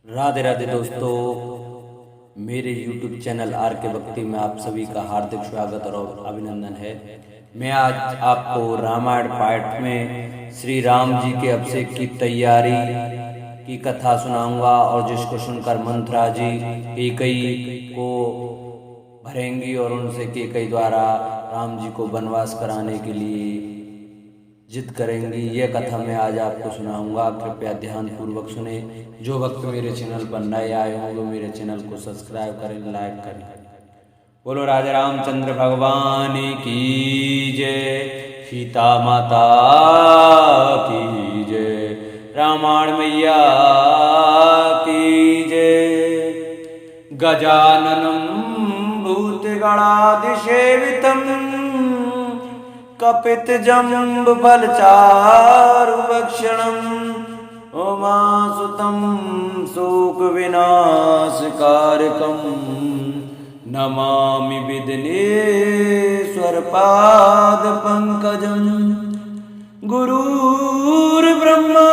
राधे राधे दोस्तों, मेरे YouTube channel are के भक्ति में आप सभी का हार्दिक स्वागत और अभिनंदन है। मैं आज आपको रामायण पाठ में श्री राम जी के अभिषेक की तैयारी की कथा सुनाऊंगा और जिसको सुनकर मंथरा जी कैकेयी को भरेंगी और उनसे कैकेयी द्वारा राम जी को वनवास कराने के लिए जिद करेंगी। यह कथा मैं आज आपको सुनाऊंगा, कृपया ध्यान पूर्वक सुने। जो भक्त मेरे चैनल पर नए आए हों वो मेरे चैनल को सब्सक्राइब करें, लाइक करें। बोलो राजा रामचंद्र भगवान की जय, सीता माता की जय, रामायण मैया की जय। गजाननं भूतगणाधिसेवितं कपितजम्बफलचारुभक्षणम् उमासुतं शोकविनाशकारकम् नमामि विघ्नेश्वरपादपङ्कजम्। गुरुर्ब्रह्मा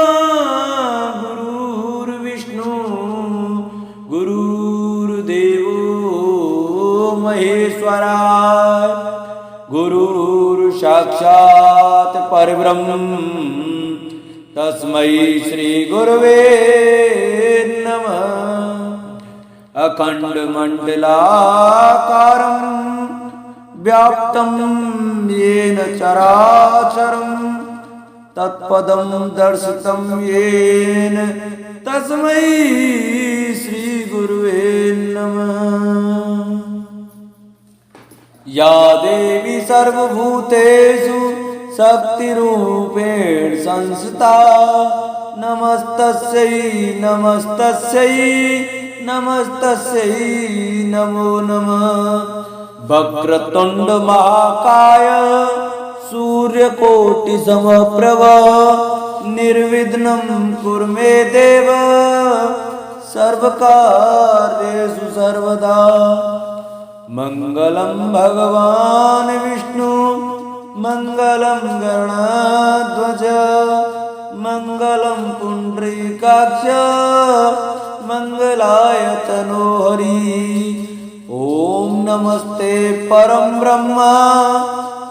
गुरुर्विष्णु गुरुर्देवो महेश्वरा, गुरुर्साक्षात् परब्रह्म तस्मै श्री गुरवे नमः। अखण्डमण्डलाकारं व्याप्तं येन चराचरं तत्पदं दर्शितं येन तस्मै श्री गुरवे नमः। या देवी सर्वभूतेषु शक्तिरूपेण संस्थिता नमस्तस्यै नमस्तस्यै नमस्तस्यै नमो नमः। वक्रतुण्ड महाकाय सूर्यकोटिसमप्रभ निर्विघ्नं कुरु मे देव सर्वकार्येषु सर्वदा। मंगलम भगवान विष्णु मंगलम गरुड़ध्वज मंगलम पुंडरीकाक्ष मंगलाय तनोहरि। ओम नमस्ते परम ब्रह्मा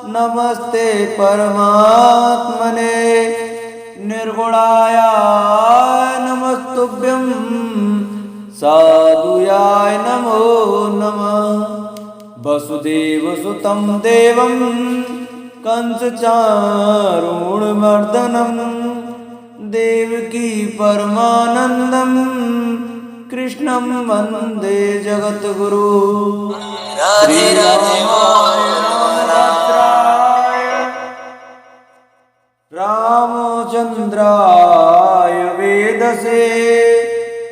नमस्ते परमात्मने निर्गुणाय नमस्तुभ्यं साधुयाय नमो नमः। वसुदेवसुतं देवं कंसचारूणमर्दनं देवकी परमानन्दं कृष्णं वन्दे जगद्गुरु। राधे राधे रामचंद्राय वेदसे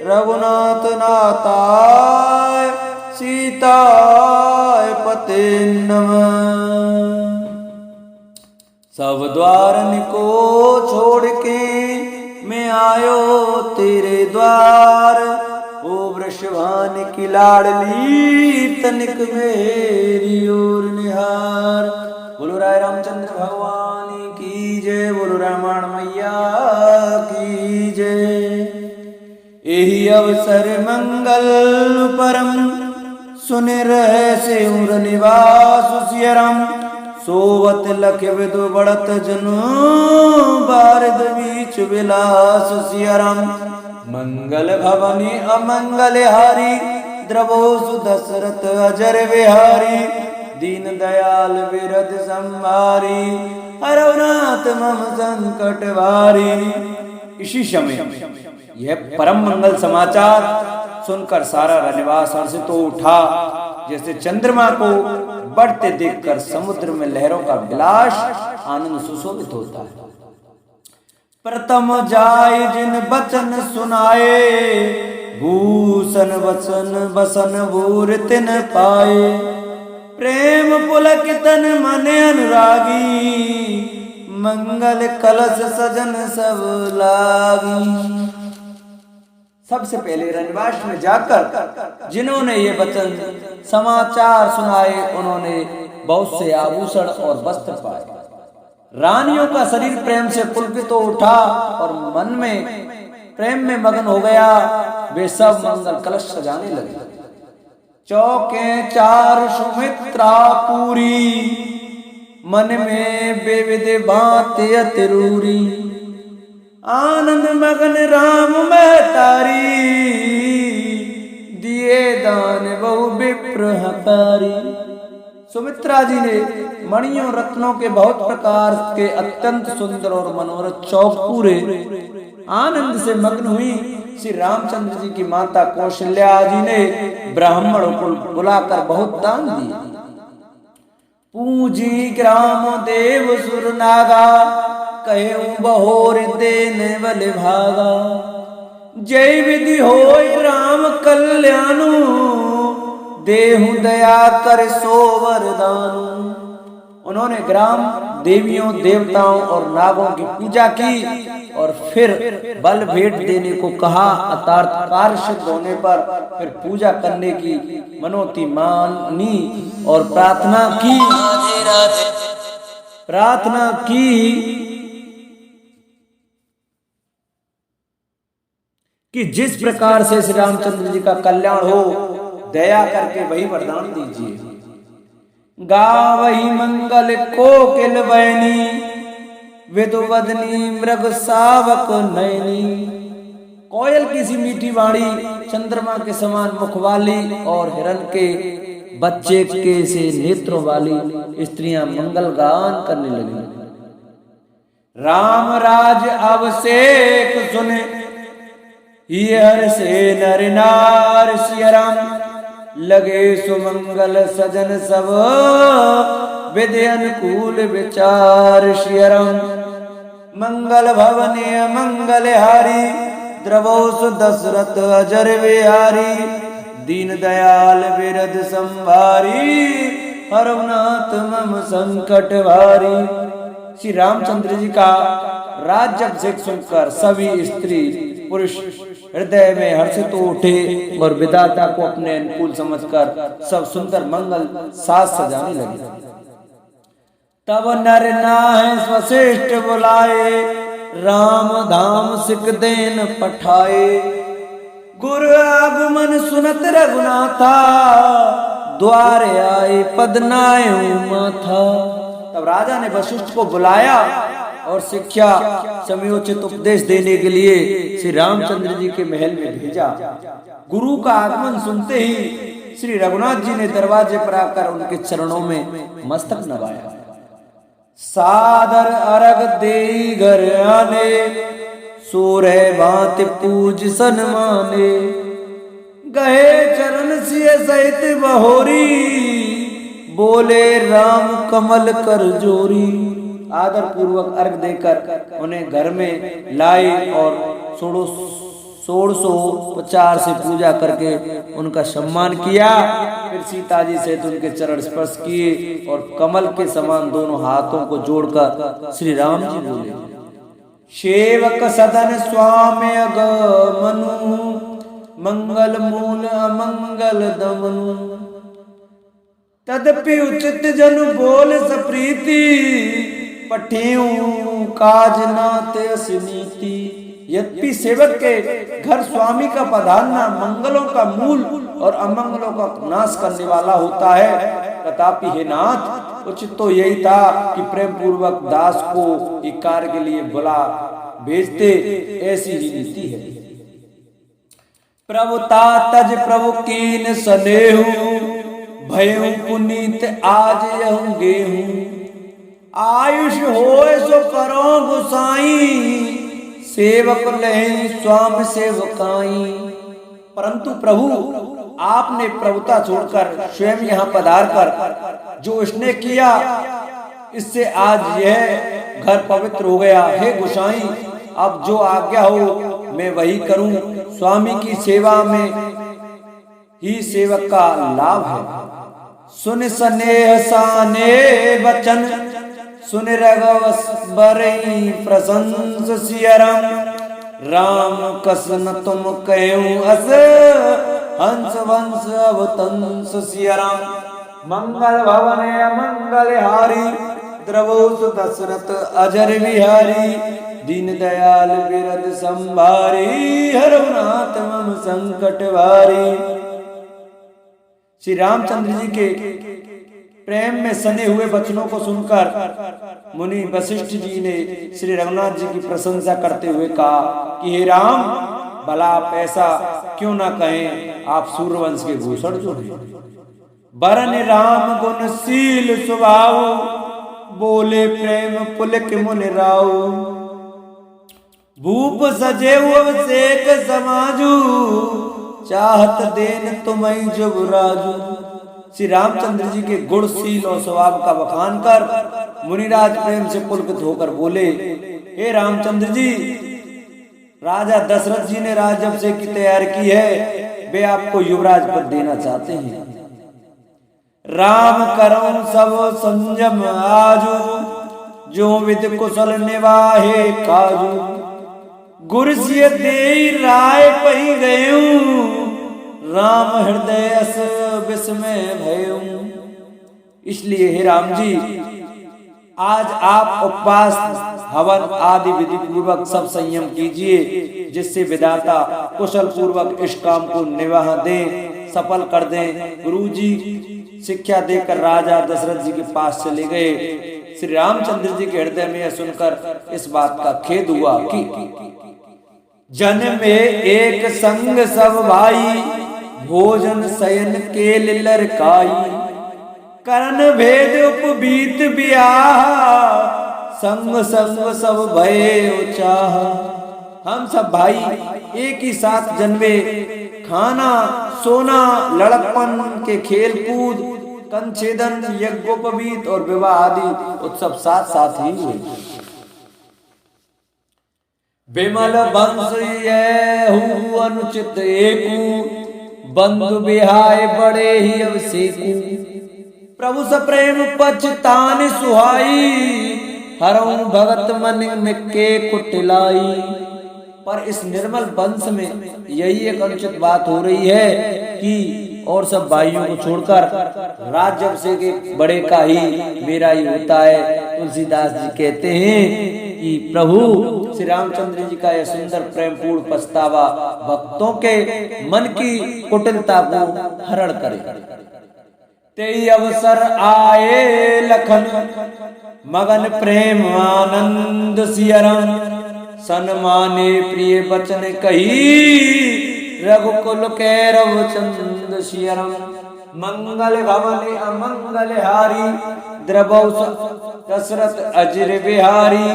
रघुनाथ नाथाय सीताय पते नमः। सब द्वारन को छोड़ के मैं आयो तेरे द्वार, ओ वृषभान की लाडली तनिक मेरी ओर निहार। बोलो राय रामचंद्र भगवान की जय, बोलो रामायण मैया की जय। एहि अवसर मंगल परम सुन रहे सिर निवास सियरम सोवत लख विदु बढ़त जनु बारद बीच विलास सियरम। मंगल भवनी अमंगल हारी द्रवो सुदशरथ अजर विहारी दीन दयाल विरद संहारी हरनाथ मम संकट वारी। इसी समय यह परम मंगल समाचार सुनकर सारा रनिवास हर्षित हो उठा, जैसे चंद्रमा को बढ़ते देखकर समुद्र में लहरों का विलास आनंद सुशोभित होता है। प्रथम जाय जिन बचन सुनाए भूषण वचन बसन भूर तिन पाए। प्रेम पुलक तन मन अनुरागी मंगल कलश सजन सब लागी। सबसे पहले रनवास में जाकर जिन्होंने ये वचन समाचार सुनाए उन्होंने बहुत से आभूषण और वस्त्र पाए। रानियों का शरीर प्रेम से पुलकित हो उठा और मन में प्रेम में मगन हो गया। वे सब मंगल कलश सजाने लगे। चौके चार सुमित्रा पूरी, मन में बेविध बात अतरूरी। आनंद मगन राम महतारी, दिए दान बहु विप्र हकारी। सुमित्रा जी ने मणियों रत्नों के बहुत प्रकार के अत्यंत सुंदर और मनोरथ चौक पूरे आनंद से मग्न हुई। श्री रामचंद्र जी की माता कौशल्या जी ने ब्राह्मणों को बुलाकर बहुत दान दिए। पूजी ग्राम देव सुर नागा, कहूं बहोर देने वाले भागा। जय विधि होय राम कल्याणु, देहु दया कर सो वरदानु। उन्होंने ग्राम देवियों देवताओं और नागों की पूजा की और फिर बल भेंट देने को कहा। अर्थात कार्य सिद्ध होने पर फिर पूजा करने की मनोती मानी और प्रार्थना की कि जिस प्रकार से श्री रामचंद्र जी का कल्याण हो, दया करके वही वरदान दीजिए। गावही मंगल कोकिल बैनी, विदुवदनी मृग सावक नैनी। कोयल की सी मीठी वाणी, चंद्रमा के समान मुख वाली और हिरण के बच्चे के से नेत्रों वाली स्त्रियां मंगल गान करने लगी। राम राज अभिषेक सुने, हर से नर नार सिया राम। लगे सुमंगल सजन सब, विधि अनुकूल विचार श्री राम। मंगल भवने मंगल हारी, द्रवोस दशरथ अजर विहारी। दीन दयाल विरद संभारी, हरनाथ मम संकट भारी। श्री रामचंद्र जी का राज्याभिषेक सुनकर सभी स्त्री पुरुष हृदय में हर्षित उठे और विधाता को अपने अनुकूल समझकर सब सुंदर मंगल साज सजाने लगे। तब नर नाह वशिष्ठ बुलाए, राम धाम सिख देन पठाए। गुरु आगमन सुनत रघुनाथा, द्वारे आए पद नाय माथा। तब राजा ने वशिष्ठ को बुलाया और शिक्षा समयोचित उपदेश देने के लिए श्री रामचंद्र जी के महल में भेजा। गुरु का आगमन सुनते ही श्री रघुनाथ जी ने दरवाजे पर आकर उनके चरणों में मस्तक नवाया। सादर अरग दे घर आने, सूरह भांति पूज सन्माने। गहे चरण सिय सहित बहोरी, बोले राम कमल कर जोरी। आदर पूर्वक अर्घ देकर उन्हें घर में लाए और 1650 से पूजा करके उनका सम्मान किया। फिर सीता जी से उनके चरण स्पर्श किए और कमल के समान दोनों हाथों को जोड़कर श्री राम जी बोले, सेवक सदन स्वामी अगमनु, मंगल मूल अमंगल दमनु। तदपि उचित जन बोल सप्रीति, पठेऊं काज नाते असनीति। यद्यपि सेवक के घर स्वामी का पधारना मंगलों का मूल और अमंगलों का नाश करने वाला होता है, तथापि हे नाथ, उचित तो यही था कि प्रेम पूर्वक दास को एक कार्य के लिए बुला भेजते। ऐसी ही नीति है। प्रभु तातज प्रभु कीन सनेहु, भयउ पुनीत आज यहु गेहूं। आयुष होए सो करो गुसाई, सेवक लहे स्वाम सेवकाई। परंतु प्रभु आपने प्रभुता छोड़कर स्वयं यहाँ पधार कर जो स्नेह किया, इससे आज यह घर पवित्र हो गया। हे गोसाई, अब जो आज्ञा हो मैं वही करूं। स्वामी की सेवा में ही सेवक का लाभ है। सुन स्नेह साने वचन, सुन रघुवंश बरई प्रशंस सिया राम। राम कसन तुम कहूं अस, हंस वंश अवतंस सिया राम। मंगल भवन मंगल हारी, द्रवोस दशरथ अजर विहारी। दीन दयाल बिरद संभारी, हरौ नाथ मम संकट भारी। श्री रामचंद्र जी के प्रेम में सने हुए वचनों को सुनकर मुनि वशिष्ठ जी ने श्री रघुनाथ जी की प्रशंसा करते हुए कहा कि हे राम, भला आप ऐसा क्यों ना कहें, आप सूर्यवंश के भूषण जो हैं। बरन राम गुणशील स्वभाव, बोले प्रेम पुलक मुनि राव। भूप सजे अभिषेक समाजू, चाहत देन तुम्हें जुबराजू। श्री रामचंद्र जी के गुणशील और स्वभाव का बखान कर मुनिराज प्रेम से पुलकित होकर बोले, हे रामचंद्र जी, राजा दशरथ जी ने राजअभिषेक की तैयारी की है, वे आपको युवराज पद देना चाहते हैं। राम करौं सब संयम आजू, जो विद कुशल निवाहे काजू। गुरसिय देई राय पही गयूं, राम हृदय अस विस्मय भयूं। इसलिए हे राम जी, आज आप उपवास हवन आदि विधि पूर्वक सब संयम कीजिए, जिससे विधाता कुशल पूर्वक इस काम को निवाह दें, सफल कर दें। गुरु जी शिक्षा देकर राजा दशरथ जी के पास चले गए। श्री रामचंद्र जी के हृदय में यह सुनकर इस बात का खेद हुआ कि जन में एक संग सब भाई, भोजन शयन के लरकाई। करण भेद उपबीत ब्याह, संग संग सब भय उचाह। हम सब भाई एक ही साथ जन्मे, खाना सोना लड़कपन के खेल कूद, कंछेदन यज्ञोपवीत और विवाह आदि उत्सव साथ साथ ही हुए। विमल वंश यहु अनुचित एकू, बंधु बिहाय बड़े ही अभिषेकू। प्रभु सप्रेम पछतान सुहाई, हरऊं भगत मन में के कुटिलाई। पर इस निर्मल वंश में यही एक अनुचित बात हो रही है कि और सब भाइयों को छोड़कर राज्य के बड़े का ही मेरा ही होता है। तुलसीदास जी कहते हैं कि प्रभु श्री रामचंद्र जी का यह सुंदर प्रेमपूर्ण पछतावा भक्तों के मन की कुटिलता को हरण करे। तेई अवसर आए लखन, मगन प्रेम आनंद सियरन। सन्माने प्रिय बचन कही, रघुकुल कैरव चंद सियरम। मंगल भवन अमंगल हारी, द्रवौ दशरथ अजर बिहारी।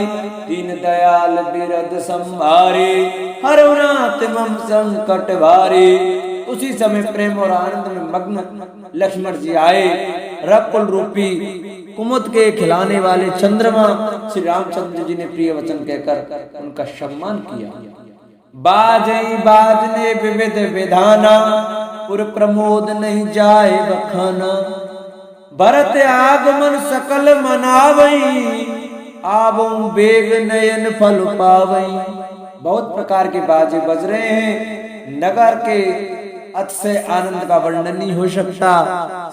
दीन दयाल बिरद संभारे, हरौ नाथ मम संकट भारे। उसी समय प्रेम और आनंद में मग्न लक्ष्मण जी आए। रकुल रूपी कुमुद के खिलाने वाले चंद्रमा श्री रामचंद्र जी ने प्रिय वचन कहकर उनका सम्मान किया। बाजई बाजने विविध विधाना, पुर प्रमोद नहीं जाए बखाना। भरत आगमन सकल मनावई, आवों बेग नयन फल पावई। बहुत प्रकार के बाजे बज रहे हैं। नगर के अतिशय आनंद का वर्णन नहीं हो सकता।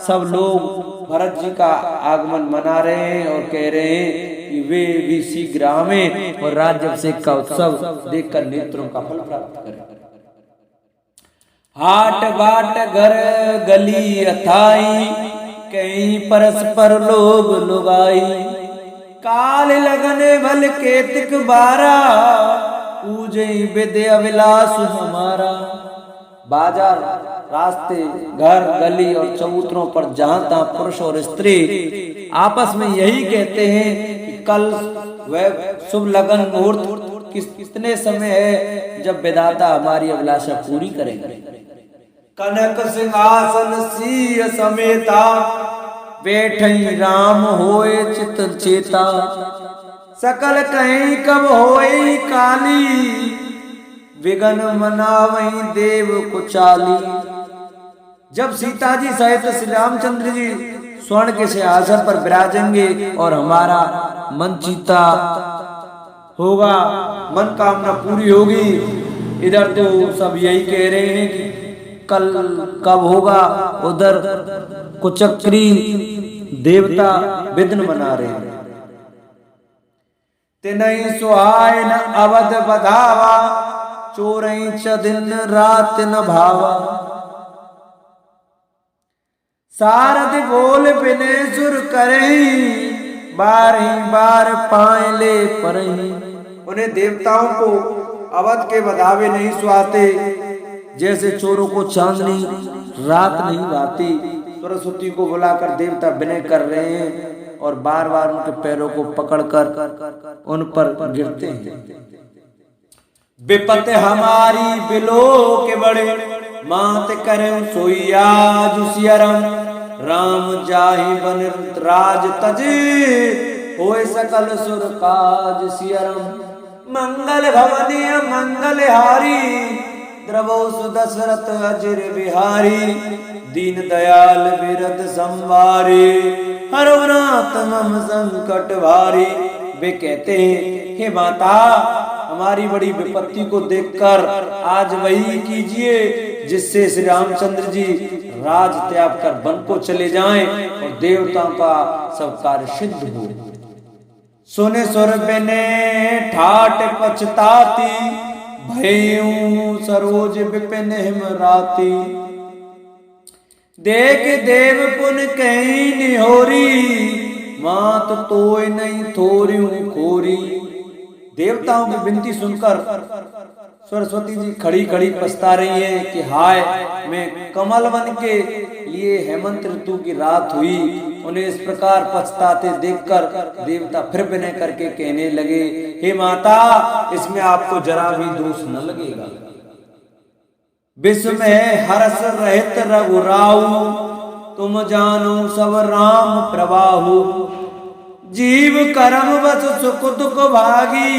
सब लोग भरत जी का आगमन मना रहे हैं और कह रहे हैं कि वे भी शीघ्र आवें और राज्याभिषेक का उत्सव देखकर नेत्रों का फल प्राप्त करें। हाट बाट घर गली अथाई, कहीं परस्पर लोग लुगाई। काल लगन भल केतिक बारा, पूजे विद्या विलास हमारा। बाजार, रास्ते, घर गली और चबूतरों पर जहां तहां पुरुष और स्त्री आपस में यही कहते हैं कि कल वह शुभ लगन मुहूर्त कितने समय है जब विधाता हमारी अभिलाषा पूरी करेंगे। कनक सिंहासन सीय समेता, बैठई राम होए चित चेता। सकल कहीं कब होए काली, विघन मनावई देव कुचाली। जब सीता जी सहित श्री रामचंद्र जी स्वर्ण के सिंहासन पर विराजेंगे और हमारा मन चीता होगा, मन कामना पूरी होगी। इधर तो सब यही कह रहे हैं कि कल कब होगा, उधर कुचक्री देवता विघ्न मना रहे हैं। तिनहि सुहाय न अवध बधावा, चोरई च दिन रात न भावा। सारथि बोल बिने सुर करही, बारही बार पाए ले परही। उन्हें देवताओं को अवध के बधावे नहीं सुहाते, जैसे चोरों को चांदनी रात नहीं भाती। सरस्वती को बुलाकर देवता विनय कर रहे हैं और बार बार उनके पैरों को पकड़कर उन पर गिरते हैं। विपत हमारी बिलो के बड़े, मात करें सोईया जुसियरम। राम जाहि बन राज तजे, होए सकल सुर काज सियरम। मंगल भवनीय मंगल हारी, द्रवो सुदशरथ अजिर बिहारी। दीन दयाल बिरद संवारे, हरो नाथ मम संकट भारी। वे कहते हैं, हे माता, हमारी बड़ी विपत्ति को देखकर आज वही कीजिए जिससे श्री रामचंद्र जी राज त्याग कर वन को चले जाएं और देवताओं का सब कार्य सिद्ध हो। सुने सुर बिने ठाट पछताती, भयऊ सरोज विपिन हिमराती। देख देव पुन कहीं निहोरी, मात तोय नहीं थोरियूं खोरी। देवताओं की विनती सुनकर सरस्वती जी खड़ी खड़ी पछता रही है कि हाय, मैं कमल वन के लिए हेमंत ऋतु की रात हुई। उन्हें इस प्रकार पछताते देखकर देवता फिर विनय करके कहने लगे, हे माता, इसमें आपको जरा भी दोष न लगेगा। विश्व में हर्ष रहित रघुराऊ, तुम जानो सब राम प्रवाहु। जीव कर्म बस सुख दुख भागी,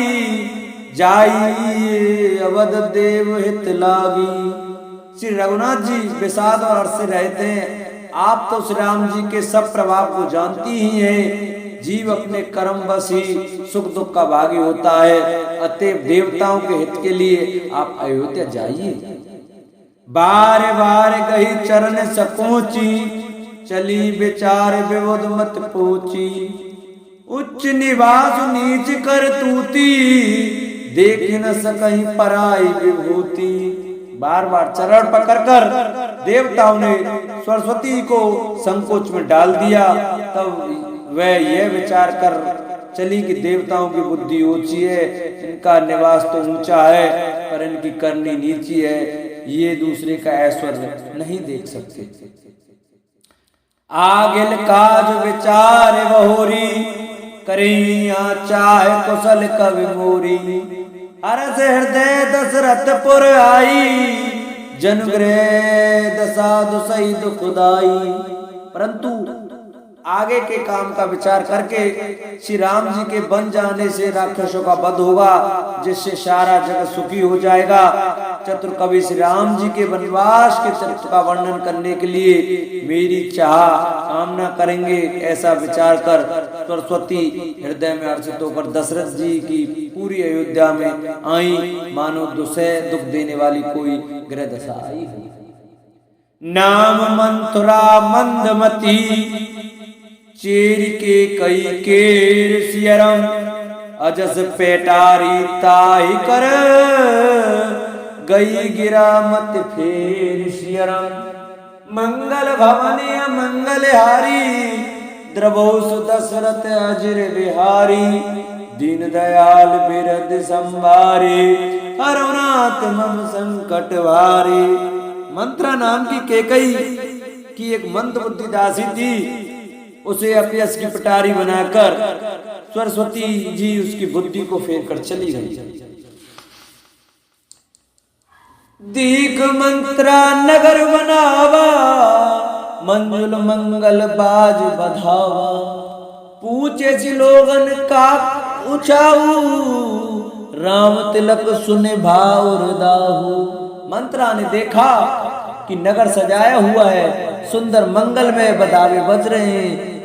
जाई अवध देव हित लागी। श्री रघुनाथ जी विषाद और हर्ष से रहते हैं। आप तो श्री राम जी के सब प्रभाव को जानती ही हैं। जीव अपने कर्म बस ही सुख दुख का भागी होता है। अतएव देवताओं के हित के लिए आप अयोध्या जाइए। बार बार गही चरण सकोची, चली विचार विवुध मत पोची। उच्च निवास नीच कर तूती, देख न सकहीं पराई विभूति। बार बार चरण पकड़कर देवताओं ने सरस्वती को संकोच में डाल दिया। तब वह यह विचार कर चली कि देवताओं की बुद्धि ऊंची है, इनका निवास तो ऊंचा है पर इनकी करनी नीची है। ये दूसरे का ऐश्वर्य नहीं देख सकते। आगिल काज विचार बहोरी, करिया चाहे कुशल कवि मोरी। हरस हृदय दशरथपुर आई, जनुग्रह दशा दुसई दुखदाई। परंतु आगे के काम का विचार करके श्री राम जी के बन जाने से राक्षसों का वध होगा, जिससे सारा जगत सुखी हो जाएगा। चतुर कवि श्री राम जी के वनवास के चरित्र का वर्णन करने के लिए मेरी चाह कामना करेंगे, ऐसा विचार कर सरस्वती हृदय में हर्षित होकर दशरथ जी की पूरी अयोध्या में आई, मानो दुख देने वाली कोई ग्रह दशा आई हो। नाम मंथुरा मंदमती, चेर के कई केर सियरम। अजस पेटारी ताही कर, गई गिरा मत फेर सियरम। मंगल भवनीय मंगल हारी, द्रवो सुदशरथ अजिर बिहारी। दीन दयाल बिरद संवारे, हरनाथ मम संकट भारी। मंत्रा नाम की केकई की एक मंद बुद्धि दासी थी। उसे अपयश की पटारी बनाकर सरस्वती जी उसकी बुद्धि को फेर कर चली गई। दीख मंत्रा नगर बनावा, मंजुल मंगल बाज बधावा। पूछे सी लोगन का उचाऊ, राम तिलक सुने भाव दाहू। मंत्रा ने देखा कि नगर सजाया हुआ है, सुंदर मंगल में बधावे बज रहे हैं।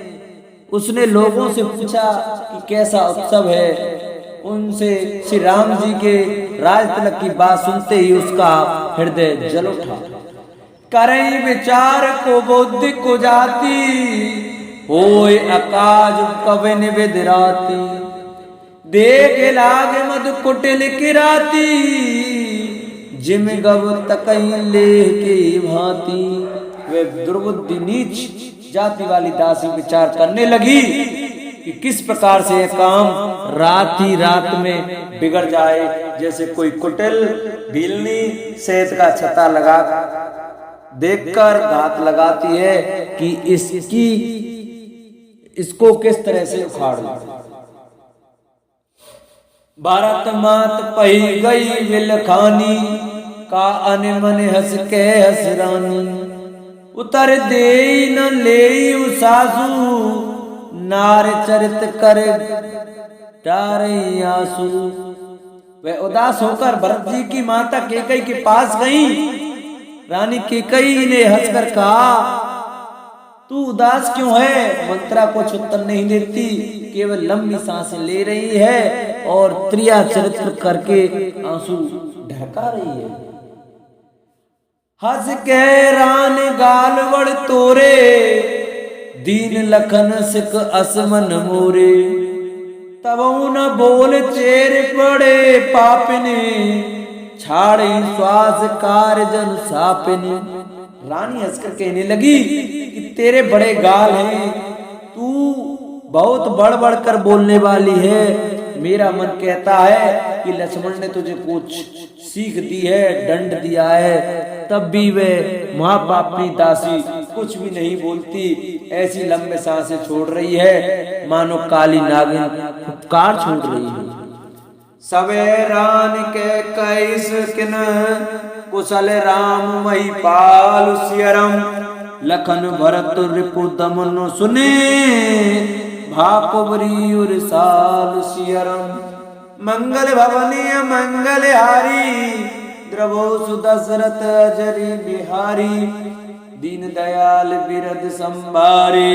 उसने लोगों से पूछा कि कैसा उत्सव है। उनसे श्री राम जी के राज तिलक की बात सुनते ही उसका हृदय जल उठा। करई विचार को बुद्धि को जाती, होय अकाज कवि निविद राती। देख लाग मद कुटिल किराती, जिम गव तकई ले के भांति। वे दुर्बुद्धि नीच जाति वाली दासी विचार करने लगी कि किस प्रकार से यह काम रात ही रात में बिगड़ जाए। जैसे कोई कुटिल भीलनी शहद का छत्ता लगा देखकर घात लगाती है कि इसको किस तरह से उखाड़ लो। भारत मात पही गई विलखानी, का अनमन हंस के हसरानी। उतर दे न ले सासू, नार चरित कर डारे आंसू। वह उदास होकर भरत जी की माता केकई के पास गई। रानी केकई ने हंसकर कहा, तू उदास क्यों है? मंत्रा कुछ उत्तर नहीं देती, केवल लंबी सांसें ले रही है और त्रिया चरित्र करके आंसू ढका रही है। हंस के रान गाल बड़ तोरे, दीन लखन सिक असमन मोरे। तबऊ न बोल चेर पड़े पापने, छाड़े श्वास कार जन सापने। रानी हंसकर कहने लगी कि तेरे बड़े गाल हैं, तू बहुत बढ़ बढ़ कर बोलने वाली है। मेरा मन कहता है कि लक्ष्मण ने तुझे कुछ सीख दी है, दंड दिया है, तब भी वे महापापनी दासी कुछ भी नहीं बोलती। ऐसी लंबे सांसें छोड़ रही है मानो काली नागिन फुफकार छोड़ रही है। सवे रान के कैस किन, कुशल राम महिपाल सियरम। लखन भरत रिपु दमन सुने, भाकुबरी उर साल सियरम। मंगल भवनीय मंगल हारी, द्रवो सुदशरथ अजरी बिहारी। दीन दयाल बिरद संभारे,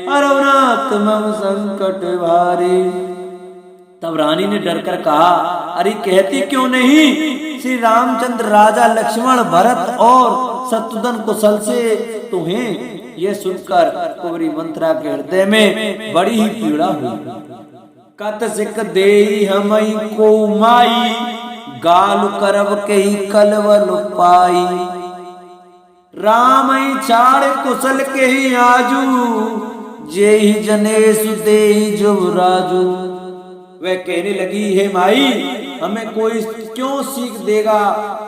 हरनाथ मम संकट भारी। तब रानी ने डरकर कहा, अरे कहती क्यों नहीं? श्री रामचंद्र राजा लक्ष्मण भरत और शत्रुघ्न कुशल से तो हैं। ये सुनकर कुंवरी मंत्रा के हृदय में बड़ी ही पीड़ा हुई। कत सिक देई हमई को माई, गाल करब के ही कलवल पाई। रामई छाड़ कुशल के ही आजू, जे ही जनेसु देई जुबराजू। वह कहने लगी, हे माई, हमें कोई क्यों सीख देगा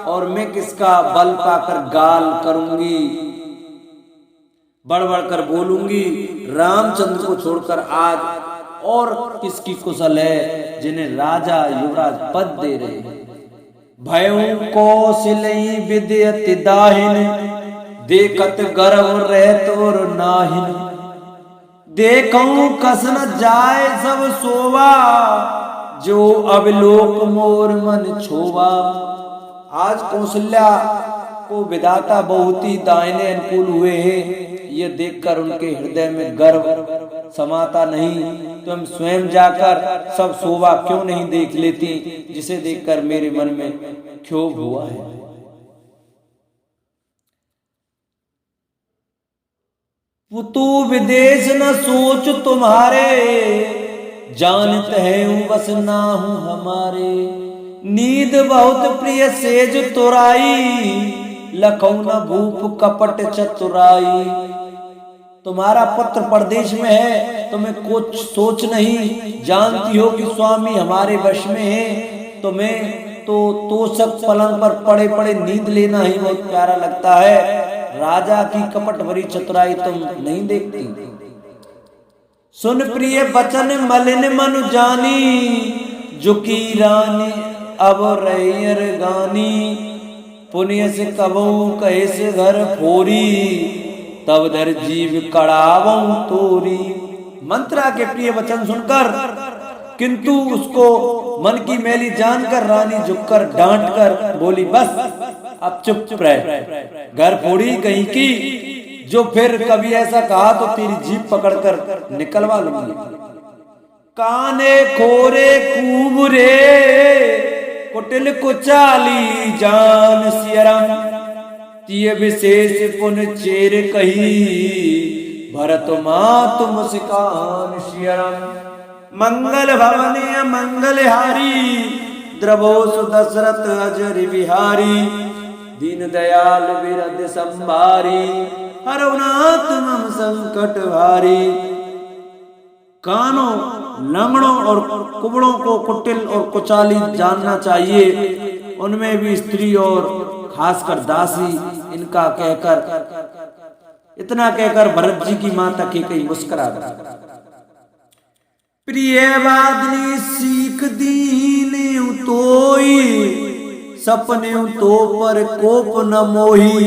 और मैं किसका बल पाकर गाल करूंगी, बढ़ बढ़ कर बोलूंगी। रामचंद्र को छोड़कर आज और किसकी कुशल है जिन्हें राजा युवराज पद दे रहे हैं। भयउ कौशलई विद्यति दाहिन, देखत गर्व रहत और नाहिन। देखऊं कसन जाए सब सोवा, जो अवलोक मोर मन छोवा। आज कौशल्या को विधाता बहुत ही दाहिने अनुकूल हुए हैं। ये देखकर उनके हृदय में गर्व समाता नहीं, तुम स्वयं जाकर सब शोभा क्यों नहीं देख लेती, जिसे देखकर मेरे मन में क्षोभ हुआ है। पुतु विदेश न सोच तुम्हारे, जानत है बस ना हूं हमारे। नींद बहुत प्रिय सेज तुराई, लखौ न भूप कपट चतुराई। तुम्हारा पुत्र परदेश में है, तुम्हें कुछ सोच नहीं। जानती हो कि स्वामी हमारे वश में है। तुम्हें तो तोषक पलंग पर पड़े पड़े नींद लेना ही बहुत प्यारा लगता है। राजा की कपट भरी चतुराई तुम नहीं देखती। सुन प्रिय बचन मलिन मन जानी, झुकी रानी अब रैयर गानी। पुण्य से कबहू कहे से घर फोरी, तब धर जीव कड़ावऊ तोरी। मंत्रा के प्रिय वचन सुनकर किंतु उसको मन की मैली जानकर रानी झुककर डांट कर बोली, बस अब चुप रह, घर फोड़ी कहीं की। जो फिर कभी ऐसा कहा तो तेरी जीभ पकड़कर निकलवा लूंगी। काने खोरे कूबरे, कुटिल कुचाली जान सियरम। तिय विशेष पुन चेर कही, भरत मात मुस्कान सियरम। मंगल भवने मंगलहारी द्रवोसु दशरथ अजर बिहारी दीन दयाल बिरद संभारी हरनाथ मम संकट भारी। कानों, लंगड़ों और कुबड़ों को कुटिल और कुचाली जानना चाहिए, उनमें भी स्त्री और खासकर दासी। इतना कहकर भरत जी की माता कैकेयी मुस्कुरा दी। प्रिय वादनी सीख दीन तोई सपने तो पर कोप न मोही।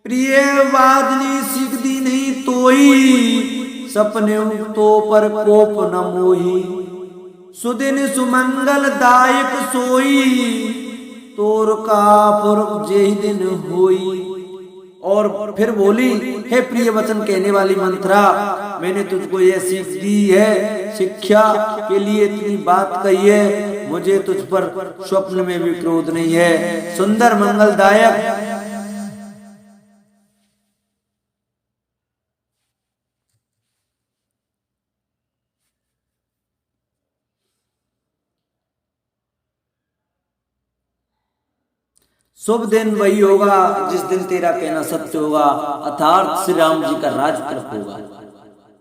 प्रिय वादनी सीख दी नहीं तोई सपने तो पर कोप न मोही। सुदिन सुमंगल दायक सोई तोर का पुरब जेहि दिन होई। और फिर बोली, हे प्रिय वचन कहने वाली मंत्रा, मैंने तुझको यह सीख दी है, शिक्षा के लिए इतनी बात कही है, मुझे तुझ पर स्वप्न में भी क्रोध नहीं है। सुंदर मंगलदायक शुभ दिन वही होगा जिस दिन तेरा कहना सत्य होगा, अर्थात श्री राम जी का राज प्रकट होगा।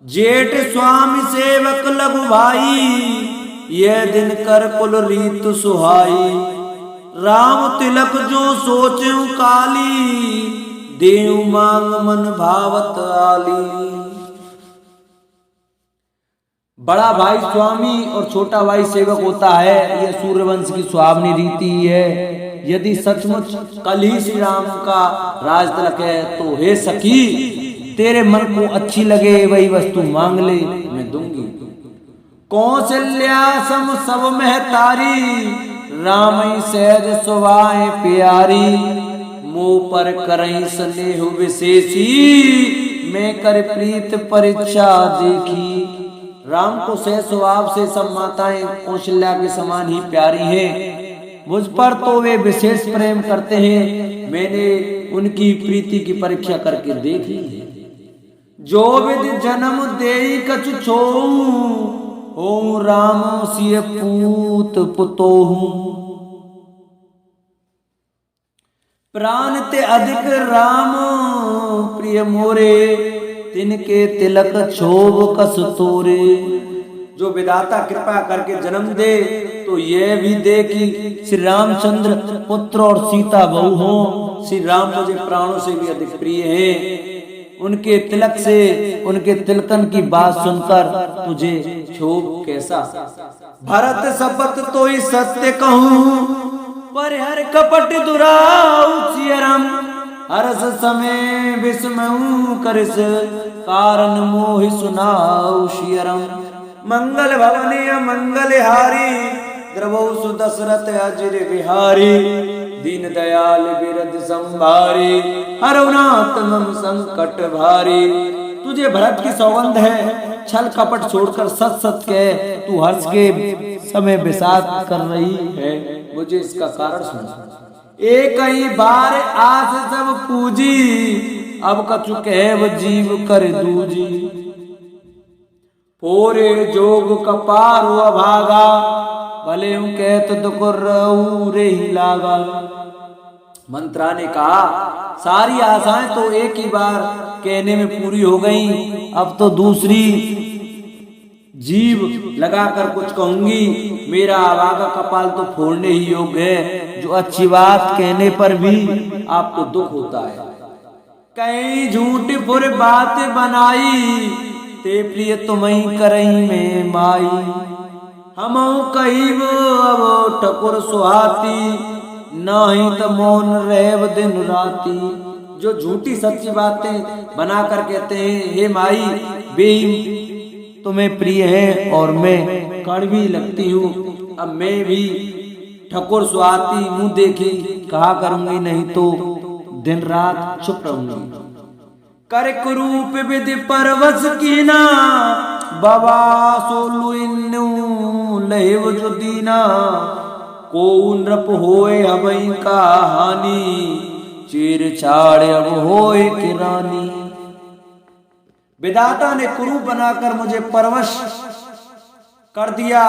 जेठ स्वामी सेवक लघु भाई यह दिन कर कुल रीत सुहाई। राम तिलक जो सोचूं काली देव मांग मन भावत आली। बड़ा भाई स्वामी और छोटा भाई सेवक होता है, यह सूर्यवंश की सुहावनी रीति है। यदि सचमुच कल ही श्री राम का राज तिलक है तो हे सखी, तेरे मन को अच्छी लगे वही वस्तु मांग ले, मैं दूंगी। कौशल्या सम सब महतारी रामई सहज सुभाए प्यारी। मुँह पर करई स्नेह विशेषी मैं कर प्रीत परीक्षा देखी। राम को सहज स्वभाव से सब माताएं कौशल्या के समान ही प्यारी हैं, मुझ पर तो वे विशेष प्रेम करते हैं, मैंने उनकी प्रीति की परीक्षा करके देख ली है। जो विधि जन्म देई कछु छोऊ ओं राम सिय पूत पुतोहू। प्राण ते अधिक राम प्रिय मोरे तिनके तिलक छोब कस तोरे। जो विधाता कृपा करके जन्म दे तो यह भी दे कि श्री रामचंद्र पुत्र और सीता बहू हो। श्री राम मुझे प्राणों से भी अधिक प्रिय हैं, उनके तिलक से, उनके तिलकन की बात सुनकर तुझे क्षोभ कैसा। भरत शपथ तो ही सत्य कहूँ पर हर कपट दुराऊ चियरम। हरस समय विस्मऊ करस कारण मोहि सुनाऊ शियरम। मंगल भवने मंगलहारी द्रवोसु दशरथ अजर बिहारी। दीन दयाल बिरद संभारी हरनाथ मम संकट भारी। तुझे भरत की सौगंध है, छल कपट छोड़कर सच सच कह, तू हर्ष के समय विषाद कर रही है, मुझे इसका कारण सुन। एक ही बार आस सब पूजी अब कछु कह जीव कर दूजी। पोरे जोग कपारु अभागा भले कहत दुख रे ही लागा। मंत्रा ने कहा, सारी आशाएं तो एक ही बार कहने में पूरी हो गईं, अब तो दूसरी जीव लगाकर कुछ कहूंगी। मेरा अभागा कपाल तो फोड़ने ही योग्य है, जो अच्छी बात कहने पर भी आपको दुख होता है। कई झूठी फुर बात बनाई ते प्रिय तुम्हें करई में माई। हम कहीब अब ठकुर सुहाती नहीं तो मौन रेव दिन राती। जो झूठी सच्ची बातें बनाकर कहते हैं, हे माई वे तुम्हें प्रिय है और मैं कड़वी लगती हूँ। अब मैं भी ठकुर सुहाती मुंह देखी कहा करूंगी, नहीं तो दिन रात चुप रहूंगी। कर कुरूप विधि परवश कीना बाबा सोलू इन्नू लहेव जो दीना। को नृप होए अबई का हानि चीर छाड़ अब होए किरानी। विधाता ने कुरूप बनाकर मुझे परवश कर दिया,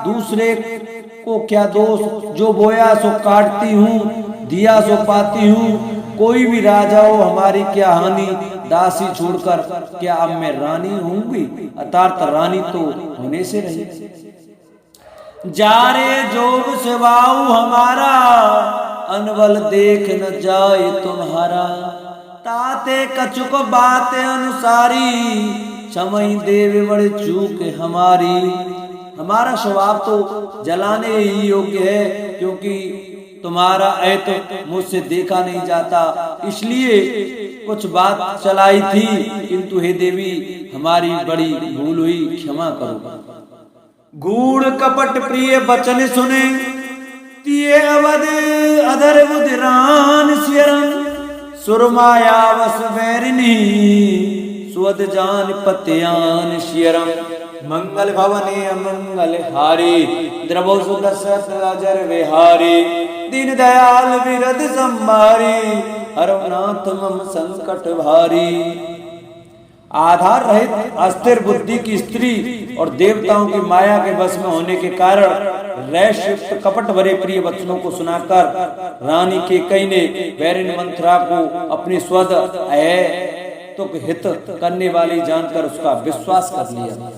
दूसरे को क्या दोष, जो बोया सो काटती हूँ, दिया सो पाती हूँ, कोई भी राजा हो हमारी क्या हानि, दासी छोड़कर क्या अब मैं रानी होंगी, अर्थात रानी तो होने से रही। जा रे जोग सेवाऊ हमारा, अनबल देख न जाए तुम्हारा, ताते कछुक बात अनुसारी, क्षमई देव बड़े चूक हमारी। हमारा स्वभाव तो जलाने ही योग्य है, क्योंकि तुम्हारा ऐत मुझसे देखा नहीं जाता, इसलिए कुछ बात चलाई थी, किंतु हे देवी हमारी बड़ी भूल हुई, क्षमा करो। गूढ़ कपट प्रिय बचन सुने, तिये अवध अधर बुधिरान सियरन, सुरमाया वस बैरिनी, सुवद जान पत्यान शियरम। मंगल भवने अमंगल हारी, द्रवो सुदशरथ अजर विहारी, दीन दयाल विरद संभारी, हरनाथ मम संकट भारी। आधार रहित अस्थिर बुद्धि की स्त्री और देवताओं की माया के वश में होने के कारण रैष्युक्त कपट भरे प्रिय वचनों को सुनाकर रानी केकई ने बैरिन मंथरा को अपनी स्वद तो हित करने वाली जानकर उसका विश्वास कर लिया।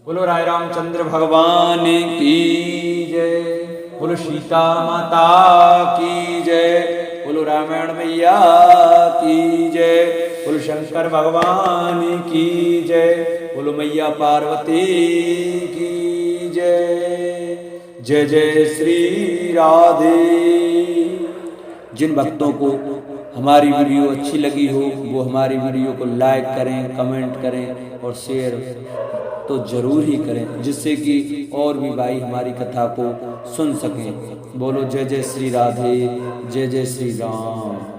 बोलो राय रामचंद्र भगवान की जय, बोलो सीता माता की जय, बोलो रामायण मैया की जय, बोलो शंकर भगवान की जय, बोलो मैया पार्वती की जय। जय जय श्री राधे। जिन भक्तों को हमारी वीडियो अच्छी लगी हो वो हमारी वीडियो को लाइक करें, कमेंट करें और शेयर तो जरूर ही करें, जिससे कि और भी भाई हमारी कथा को सुन सकें। बोलो जय जय श्री राधे, जय जय श्री राम।